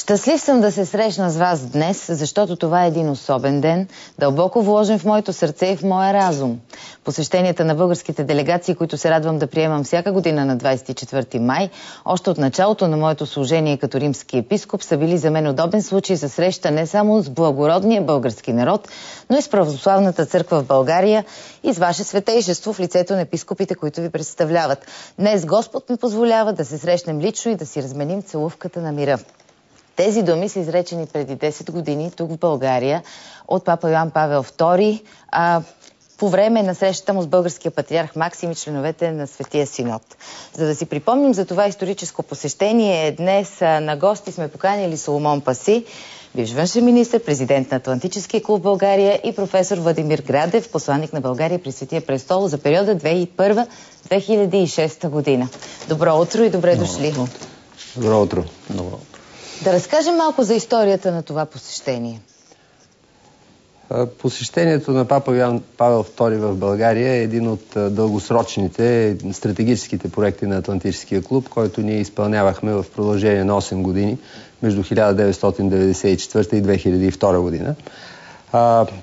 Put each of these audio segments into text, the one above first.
Щастлив съм да се срещна с вас днес, защото това е един особен ден, дълбоко вложен в моето сърце и в моя разум. Посещенията на българските делегации, които се радвам да приемам всяка година на 24 май, още от началото на моето служение като римски епископ, са били за мен удобен случай за среща не само с благородния български народ, но и с православната църква в България и с ваше светейшество в лицето на епископите, които ви представляват. Днес Господ ми позволява да се срещнем лично и да си разменим целувката на мира. Тези думи са изречени преди 10 години тук в България от папа Йоан Павел II по време на срещата му с българския патриарх Максим и членовете на Светия Синод. За да си припомним за това историческо посещение, днес на гости сме поканили Соломон Паси, бивш външен министър, президент на Атлантическия клуб България, и професор Владимир Градев, посланник на България при Светия престол за периода 2001-2006 година. Добро утро и добре дошли. Добро утро. Да разкажем малко за историята на това посещение. Посещението на папа Йоан Павел II в България е един от дългосрочните стратегическите проекти на Атлантическия клуб, който ние изпълнявахме в продължение на 8 години между 1994 и 2002 година.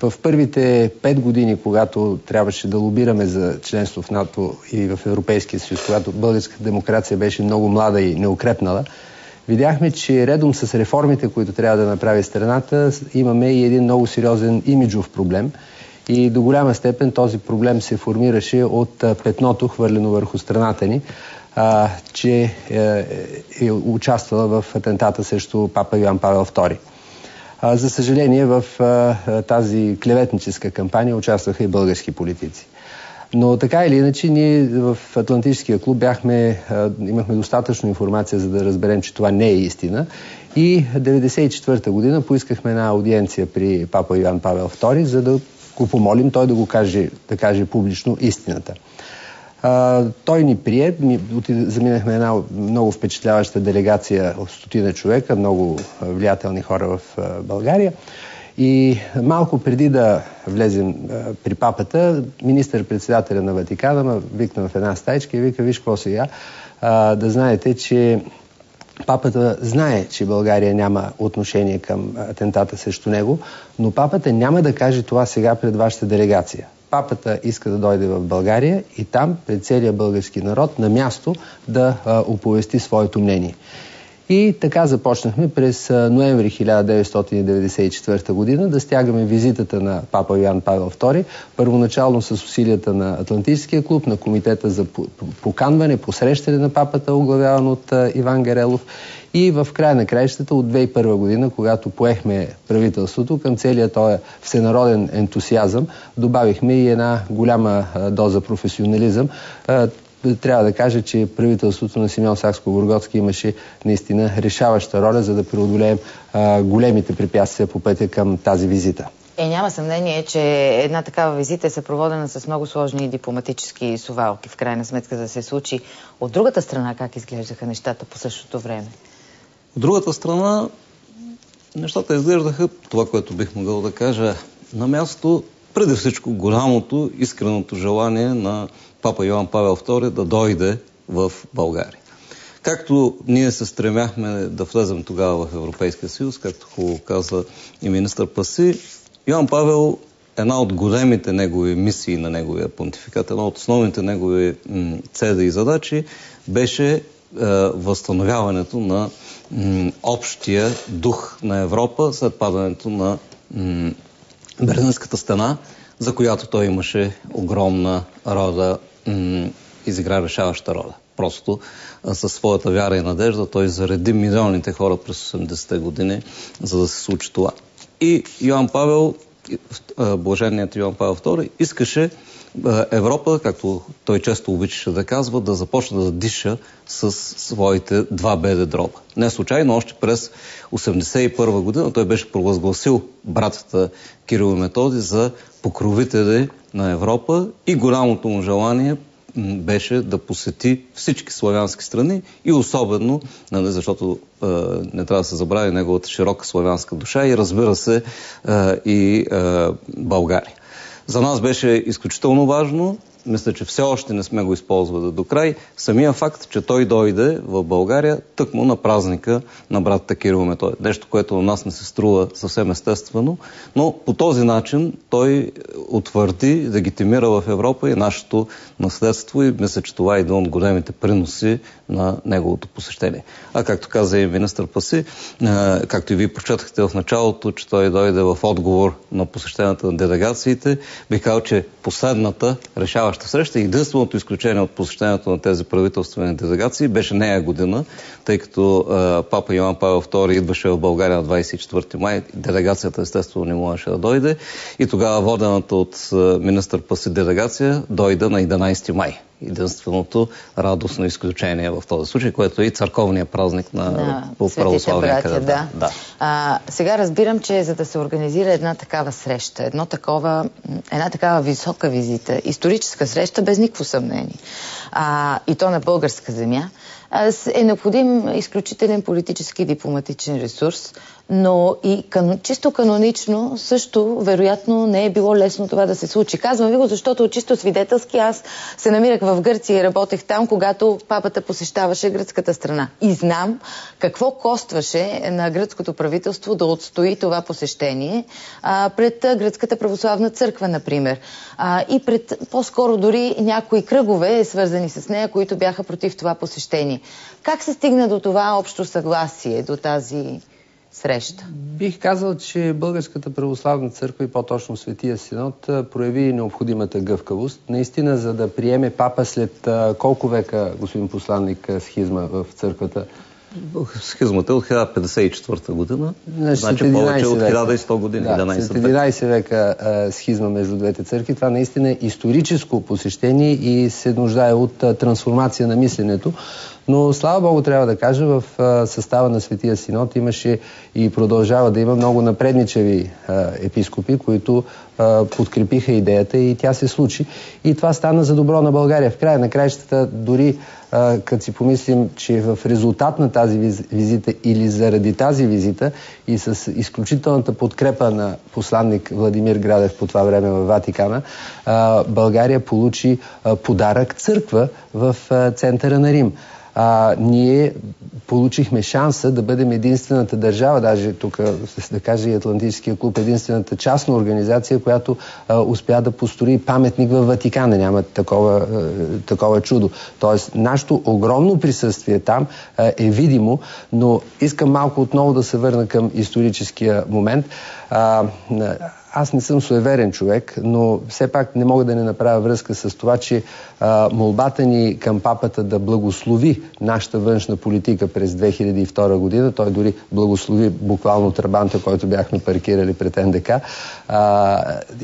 В първите 5 години, когато трябваше да лобираме за членство в НАТО и в Европейския съюз, когато българската демокрация беше много млада и неукрепнала, видяхме, че редом с реформите, които трябва да направи страната, имаме и един много сериозен имиджов проблем. И до голяма степен този проблем се формираше от петното, хвърлено върху страната ни, че е участвала в атентата срещу папа Йоан Павел II. За съжаление, в тази клеветническа кампания участваха и български политици. Но така или иначе, ние в Атлантическия клуб имахме достатъчно информация, за да разберем, че това не е истина. И 1994 година поискахме една аудиенция при папа Йоан Павел II, за да го помолим той да каже публично истината. Той ни прие, заминахме една много впечатляваща делегация от 100 човека, много влиятелни хора в България. И малко преди да влезем при папата, министър-председателя на Ватикана ме викна в една стаичка и вика: виж какво сега, да знаете, че папата знае, че България няма отношение към атентата срещу него, но папата няма да каже това сега пред вашата делегация. Папата иска да дойде в България и там, пред целия български народ, на място да оповести своето мнение. И така започнахме през ноември 1994 година да стягаме визитата на папа Йоан Павел II, първоначално с усилията на Атлантическия клуб, на комитета за поканване, посрещане на папата, оглавяван от Иван Гарелов, и в края на краищата от 2001 година, когато поехме правителството, към целия този всенароден ентусиазъм добавихме и една голяма доза професионализъм. Трябва да кажа, че правителството на Симеон Сакскобургготски имаше наистина решаваща роля, за да преодолеем големите препятствия по пътя към тази визита. Няма съмнение, че една такава визита е съпроводена с много сложни дипломатически совалки, в крайна сметка да се случи. От другата страна как изглеждаха нещата по същото време? От другата страна нещата изглеждаха, това, което бих могъл да кажа, на място, преди всичко голямото, искреното желание на папа Йоан Павел II да дойде в България. Както ние се стремяхме да влезем тогава в Европейския съюз, както хубаво каза и министър Паси, Йоан Павел, една от големите негови мисии на неговия понтификат, една от основните негови цели и задачи беше възстановяването на общия дух на Европа след падането на Берлинската стена, за която той имаше огромна роля, изигра решаваща роля. Просто със своята вяра и надежда той зареди милионите хора през 80-те години, за да се случи това. И Йоан Павел, блаженният Йоан Павел II, искаше Европа, както той често обичаше да казва, да започне да диша с своите два бели дроба. Не случайно, още през 1981 година той беше провъзгласил братята Кирил и Методий за покровители на Европа и голямото му желание беше да посети всички славянски страни и особено, защото не трябва да се забрави неговата широка славянска душа и разбира се и България. За нас беше изключително важно мисля, че все още не сме го използвали до край, самия факт, че той дойде в България тъкмо на празника на братята Кирил и Методий. Нещо, което на нас не се струва съвсем естествено, но по този начин той утвърди, легитимира в Европа и нашето наследство и мисля, че това е един от големите приноси на неговото посещение. А както каза и министър Паси, както и вие прочетахте в началото, че той дойде в отговор на посещенията на делегациите, бих казал, че последната решаваща среща, единственото изключение от посещението на тези правителствени делегации беше нея година, тъй като папа Йоан Павел II идваше в България на 24 май, делегацията естествено не можеше да дойде и тогава водената от министър Паси делегация дойде на 11 май. Единственото радостно изключение в този случай, което е и църковния празник на православния календар. Да. Сега разбирам, че за да се организира една такава среща, една такава висока визита, историческа среща, без никакво съмнение, и то на българска земя, е необходим изключителен политически и дипломатичен ресурс, но и чисто канонично също, вероятно, не е било лесно това да се случи. Казвам ви го, защото чисто свидетелски аз се намирах в Гърция и работех там, когато папата посещаваше гръцката страна. И знам какво костваше на гръцкото правителство да отстои това посещение пред гръцката православна църква, например. И пред по-скоро дори някои кръгове, свързани с нея, които бяха против това посещение. Как се стигна до това общо съгласие, до тази среща? Бих казал, че Българската православна църква и по-точно Светия Синод прояви необходимата гъвкавост. Наистина, за да приеме папа след колко века, господин посланник, схизма в църквата? Схизмата е от 1054 година, значи повече от 1100 години. Да, след 11 века схизма между двете църкви. Това наистина е историческо посещение и се нуждае от трансформация на мисленето. Но, слава Богу, трябва да кажа, в състава на Светия Синод имаше и продължава да има много напредничави епископи, които подкрепиха идеята и тя се случи. И това стана за добро на България. В края на краищата, дори като си помислим, че в резултат на тази визита или заради тази визита и с изключителната подкрепа на посланник Владимир Градев по това време в Ватикана, България получи подарък църква в центъра на Рим. Ние получихме шанса да бъдем единствената държава, даже тук да кажа и Атлантическия клуб, единствената частна организация, която успя да построи паметник във Ватикана. Няма такова чудо. Тоест, нашето огромно присъствие там е видимо, но искам малко отново да се върна към историческия момент. Аз не съм суеверен човек, но все пак не мога да не направя връзка с това, че молбата ни към папата да благослови нашата външна политика през 2002 година, той дори благослови буквално трабанта, който бяхме паркирали пред НДК,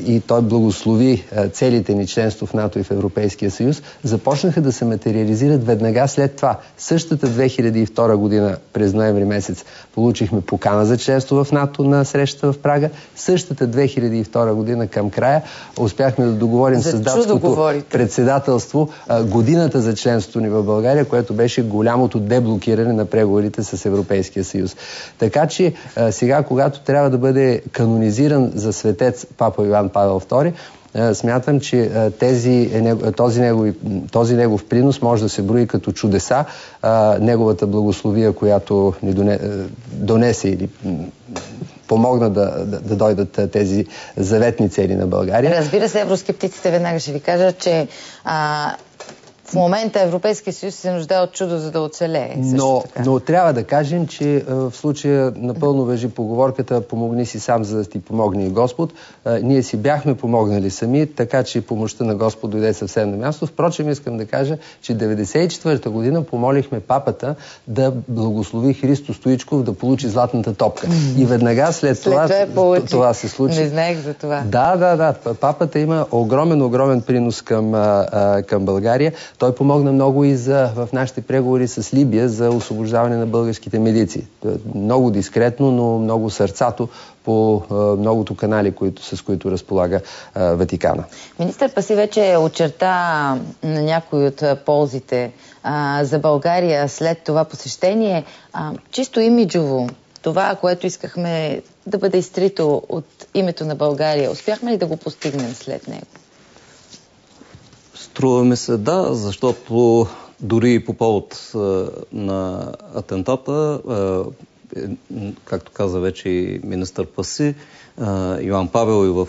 и той благослови целите ни членство в НАТО и в Европейския съюз, започнаха да се материализират веднага след това. Същата 2002 година, през ноември месец, получихме покана за членство в НАТО на срещата в Прага. Същата 2002 година към края успяхме да договорим с датското председателство годината за членството ни в България, което беше голямото деблокиране на преговорите с Европейския съюз. Така че сега, когато трябва да бъде канонизиран за светец папа Йоан Павел II, смятам, че този негов принос може да се брои като чудеса. Неговата благословия, която ни донесе или помогна да дойдат тези заветни цели на България. Разбира се, евроскептиците веднага ще ви кажат, че в момента Европейския съюз се нуждае от чудо, за да оцелее. Но трябва да кажем, че в случая напълно важи поговорката "помогни си сам, за да ти помогне и Господ". Ние си бяхме помогнали сами, така че помощта на Господ дойде съвсем на място. Впрочем, искам да кажа, че 1994 година помолихме папата да благослови Христо Стоичков да получи златната топка. И веднага след това се случи. Не знаех за това. Да. Папата има огромен принос към България. Той помогна много и в нашите преговори с Либия за освобождаване на българските медици. Много дискретно, но много сърцато по многото канали, с които разполага Ватикана. Министър Паси вече очерта на някои от ползите за България след това посещение. Чисто имиджово, това, което искахме да бъде изтрито от името на България, успяхме ли да го постигнем след него? Струва ми се да, защото дори и по повод на атентата, както каза вече и министър Паси, Йоан Павел и в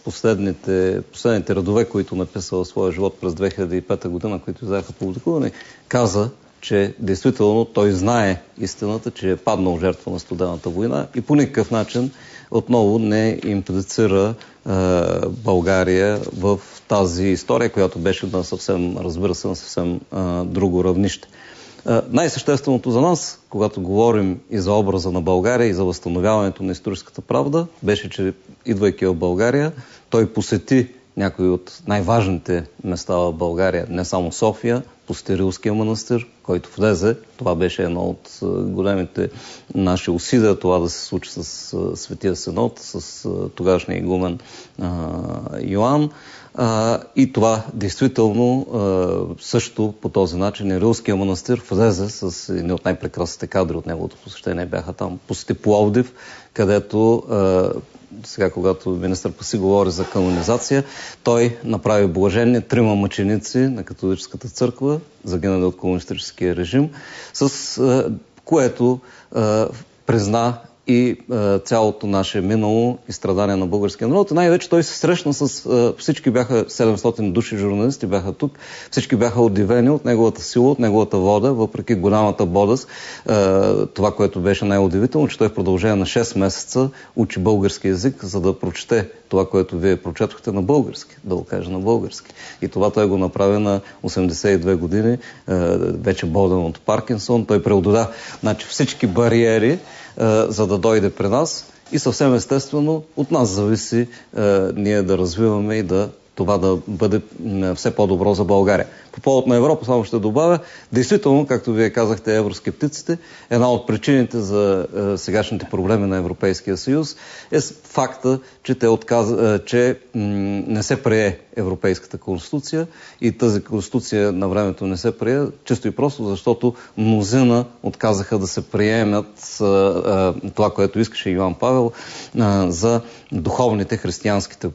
последните редове, които написал в своя живот през 2005 година, които изяха публикувани, каза, че действително той знае истината, че е паднал жертва на студената война и по никакъв начин отново не имплицира България в тази история, която беше на съвсем, разбира се, на съвсем друго равнище. Най-същественото за нас, когато говорим и за образа на България, и за възстановяването на историческата правда, беше, че идвайки в България, той посети някои от най-важните места в България, не само София, посети Рилския манастир, който влезе. Това беше едно от големите наши усилия, това да се случи с Светия Синод, с тогашния игумен Йоан. И това действително също по този начин и Рилския манастир влезе с едни от най-прекрасните кадри от неговото посещение. Бяха там. Посети Пловдив, където сега, когато министър Паси говори за канонизация, той направи блаженни 3 мъченици на католическата църква, загинали от комунистическия режим, с което призна и цялото наше минало и страдания на българския народ. И най-вече той се срещна с всички, бяха 700 души журналисти, бяха тук, всички бяха удивени от неговата сила, от неговата вода, въпреки голямата бодъст. Това, което беше най-удивително, че той в продължение на 6 месеца учи български език, за да прочете това, което вие прочетохте на български, да го кажа на български. И това той го направи на 82 години, вече болен от Паркинсон. Той преодоля всички бариери, за да дойде при нас и съвсем естествено от нас зависи ние да развиваме и това да бъде все по-добро за България. По повод на Европа само ще добавя, действително, както вие казахте, евроскептиците, една от причините за сегашните проблеми на Европейския съюз е факта, че не се прие Европейската конституция и тази конституция на времето не се прие, чисто и просто, защото мнозина отказаха да се приемат това, което искаше Йоан Павел за духовните християнските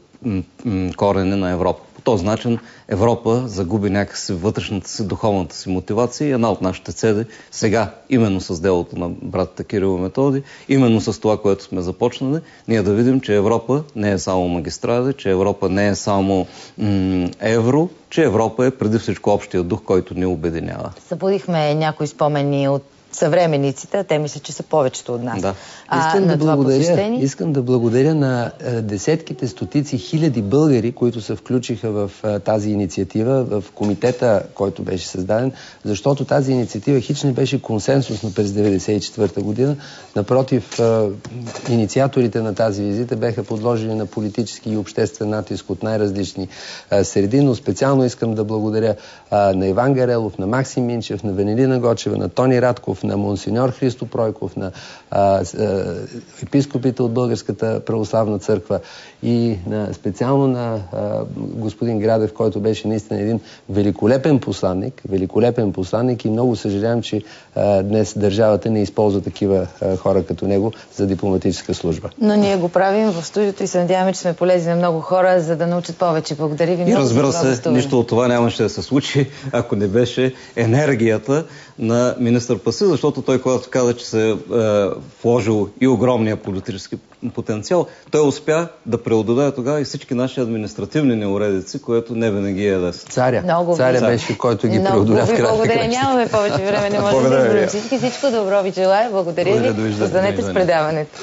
корени на Европа. По този начин Европа загуби някакси вътрешната си, духовната си мотивация и една от нашите цели сега, именно с делото на братята Кирил и Методий, именно с това, което сме започнали, ние да видим, че Европа не е само магистрали, че Европа не е само евро, че Европа е преди всичко общия дух, който ни обединява. Събудихме някои спомени от съвременниците, а те мисля, че са повечето от нас. Да. Искам да благодаря на десетките, стотици, хиляди българи, които се включиха в тази инициатива, в комитета, който беше създаден, защото тази инициатива хич не беше консенсусна през 1994 година. Напротив, инициаторите на тази визита бяха подложени на политически и обществен натиск от най-различни среди, но специално искам да благодаря на Иван Гарелов, на Максим Минчев, на Венелина Гочева, на Тони Радков, на монсеньор Христо Пройков, на епископите от Българската православна църква и специално на господин Градев, който беше наистина един великолепен посланник и много съжалявам, че днес държавата не използва такива хора като него за дипломатическа служба. Но ние го правим в студиото и се надяваме, че сме полезни на много хора, за да научат повече. Благодаря ви много. И разбира се, нищо от това нямаше да се случи, ако не беше енергията на министър Паси, защото той, когато каза, че се е вложил и огромния политически потенциал, той успя да преодолее тогава и всички наши административни неуредици, което не винаги е лесно. Царя беше, който ги преодоля в края. Благодаря, нямаме повече време, не можем да изключим. Всичко добро ви желая. Благодаря ви. Останете с предаването.